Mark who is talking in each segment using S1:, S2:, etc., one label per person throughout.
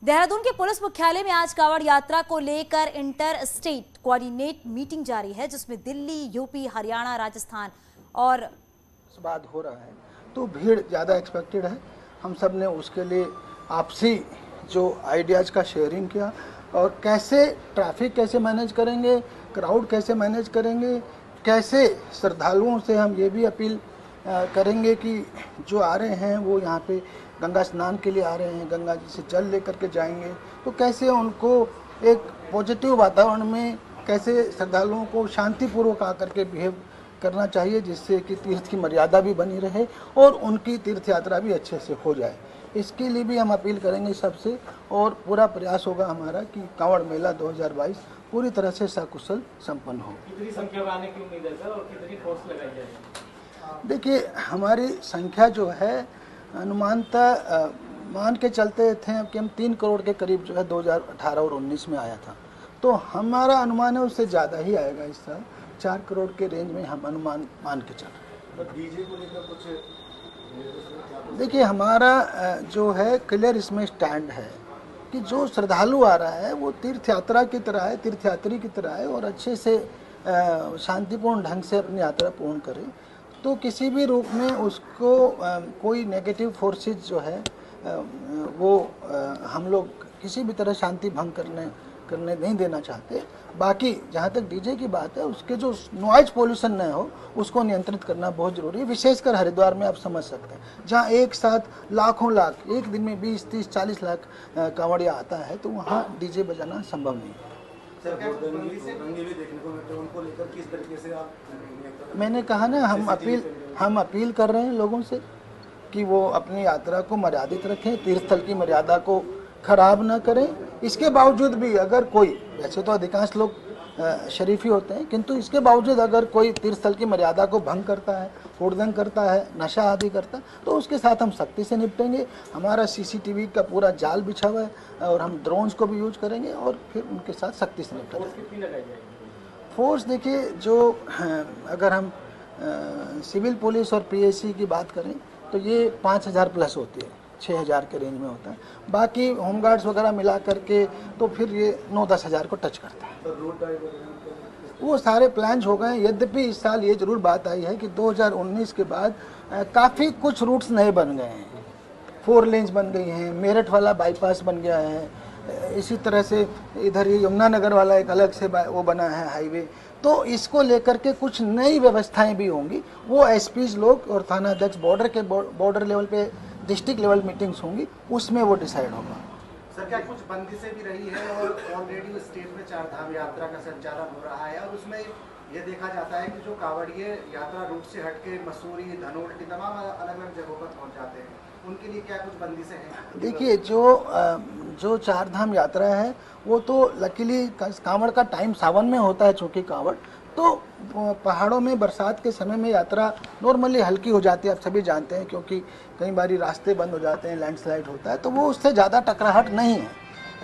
S1: देहरादून के पुलिस मुख्यालय में आज कांवड़ यात्रा को लेकर इंटर स्टेट कोऑर्डिनेट मीटिंग जारी है, जिसमें दिल्ली, यूपी, हरियाणा, राजस्थान और
S2: बात हो रहा है। तो भीड़ ज़्यादा एक्सपेक्टेड है। हम सब ने उसके लिए आपसी जो आइडियाज़ का शेयरिंग किया और कैसे ट्रैफिक कैसे मैनेज करेंगे, क्राउड कैसे मैनेज करेंगे, कैसे श्रद्धालुओं से हम ये भी अपील करेंगे कि जो आ रहे हैं वो यहाँ पे गंगा स्नान के लिए आ रहे हैं, गंगा जी से जल लेकर के जाएंगे, तो कैसे उनको एक पॉजिटिव वातावरण में कैसे श्रद्धालुओं को शांतिपूर्वक आकर के बिहेव करना चाहिए, जिससे कि तीर्थ की मर्यादा भी बनी रहे और उनकी तीर्थ यात्रा भी अच्छे से हो जाए। इसके लिए भी हम अपील करेंगे सबसे और पूरा प्रयास होगा हमारा कि कांवड़ मेला 2022 पूरी तरह से सकुशल संपन्न हो।
S3: कितनी संख्या में आने की उम्मीद है सर और कितनी फोर्स लगाई जाएगी?
S2: देखिए, हमारी संख्या जो है अनुमानतः मान के चलते थे कि हम 3 करोड़ के करीब जो है 2018 और 19 में आया था, तो हमारा अनुमान है उससे ज़्यादा ही आएगा इस साल। 4 करोड़ के रेंज में हम अनुमान मान के चल रहे हैं।
S3: डीजे को लेकर कुछ
S2: देखिए, हमारा जो है क्लियर इसमें स्टैंड है कि जो श्रद्धालु आ रहा है वो तीर्थ यात्रा की तरह है, तीर्थयात्री की तरह है और अच्छे से शांतिपूर्ण ढंग से अपनी यात्रा पूर्ण करे। तो किसी भी रूप में उसको कोई नेगेटिव फोर्सेस जो है वो हम लोग किसी भी तरह शांति भंग करने नहीं देना चाहते। बाकी जहाँ तक डीजे की बात है, उसके जो नॉइज पोल्यूशन न हो उसको नियंत्रित करना बहुत ज़रूरी है। विशेषकर हरिद्वार में आप समझ सकते हैं, जहाँ एक साथ लाखों लाख एक दिन में 20, 30, 40 लाख कांवड़िया आता है, तो वहाँ डीजे बजाना संभव नहीं है।
S3: उनको लेकर किस तरीके से आप?
S2: मैंने कहा ना, हम अपील कर रहे हैं लोगों से कि वो अपनी यात्रा को मर्यादित रखें, तीर्थस्थल की मर्यादा को खराब ना करें। इसके बावजूद भी अगर कोई, वैसे तो अधिकांश लोग शरीफ ही होते हैं, किंतु इसके बावजूद अगर कोई तीर्थस्थल की मर्यादा को भंग करता है, हुड़दंग करता है, नशा आदि करता है, तो उसके साथ हम सख्ती से निपटेंगे। हमारा सीसीटीवी का पूरा जाल बिछा हुआ है और हम ड्रोन्स को भी यूज करेंगे और फिर उनके साथ सख्ती से निपटेंगे। फोर्स देखिए, जो अगर हम सिविल पुलिस और पीएसी की बात करें तो ये 5000 प्लस होती है, 6000 के रेंज में होता है। बाकी होमगार्ड्स वगैरह मिला करके तो फिर ये 9-10 हज़ार को टच करता है। वो सारे प्लान्स हो गए। यद्यपि इस साल ये जरूर बात आई है कि 2019 के बाद काफ़ी कुछ रूट्स नए बन गए हैं। 4 लेन्स बन गई हैं, मेरठ वाला बाईपास बन गया है, इसी तरह से इधर ही यमुनानगर वाला एक अलग से वो बना है हाईवे। तो इसको लेकर के कुछ नई व्यवस्थाएं भी होंगी। वो एसपीज लोग और थानाध्यक्ष बॉर्डर लेवल पे डिस्ट्रिक्ट लेवल मीटिंग्स होंगी, उसमें वो डिसाइड होगा।
S3: सर, क्या कुछ बंदिशें भी रही है और ऑलरेडी स्टेट में 4 धाम यात्रा का संचालन हो रहा है और उसमें ये देखा जाता है कि जो कांवड़िए यात्रा रूट से हटके मसूरी, धनोल्टी तमाम अलग अलग जगहों पर पहुंच जाते हैं, उनके लिए क्या कुछ बंदिशें हैं?
S2: देखिए, जो 4 धाम यात्रा है वो तो लकीली कांवड़ का टाइम सावन में होता है, चूँकि कांवड़ तो पहाड़ों में बरसात के समय में यात्रा नॉर्मली हल्की हो जाती है, आप सभी जानते हैं, क्योंकि कई बारी रास्ते बंद हो जाते हैं, लैंडस्लाइड होता है, तो वो उससे ज़्यादा टकराहट नहीं है।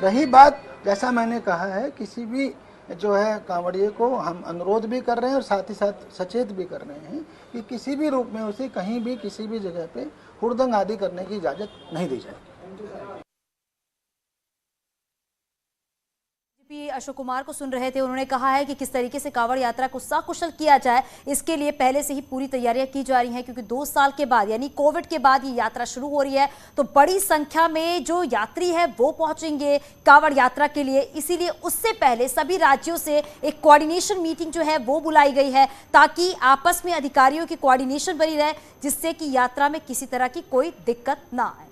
S2: रही बात, जैसा मैंने कहा है, किसी भी जो है कांवड़िए को हम अनुरोध भी कर रहे हैं और साथ ही साथ सचेत भी कर रहे हैं कि किसी भी रूप में उसे कहीं भी किसी भी जगह पे हुड़दंग आदि करने की इजाज़त नहीं दी जाएगी।
S1: अशोक कुमार को सुन रहे थे। उन्होंने कहा है कि किस तरीके से कांवड़ यात्रा को सकुशल किया जाए, इसके लिए पहले से ही पूरी तैयारियां की जा रही हैं, क्योंकि 2 साल के बाद यानी कोविड के बाद ये यात्रा शुरू हो रही है, तो बड़ी संख्या में जो यात्री है वो पहुंचेंगे कांवड़ यात्रा के लिए। इसीलिए उससे पहले सभी राज्यों से एक कोऑर्डिनेशन मीटिंग जो है वो बुलाई गई है, ताकि आपस में अधिकारियों की कोऑर्डिनेशन बनी रहे, जिससे कि यात्रा में किसी तरह की कोई दिक्कत ना आए।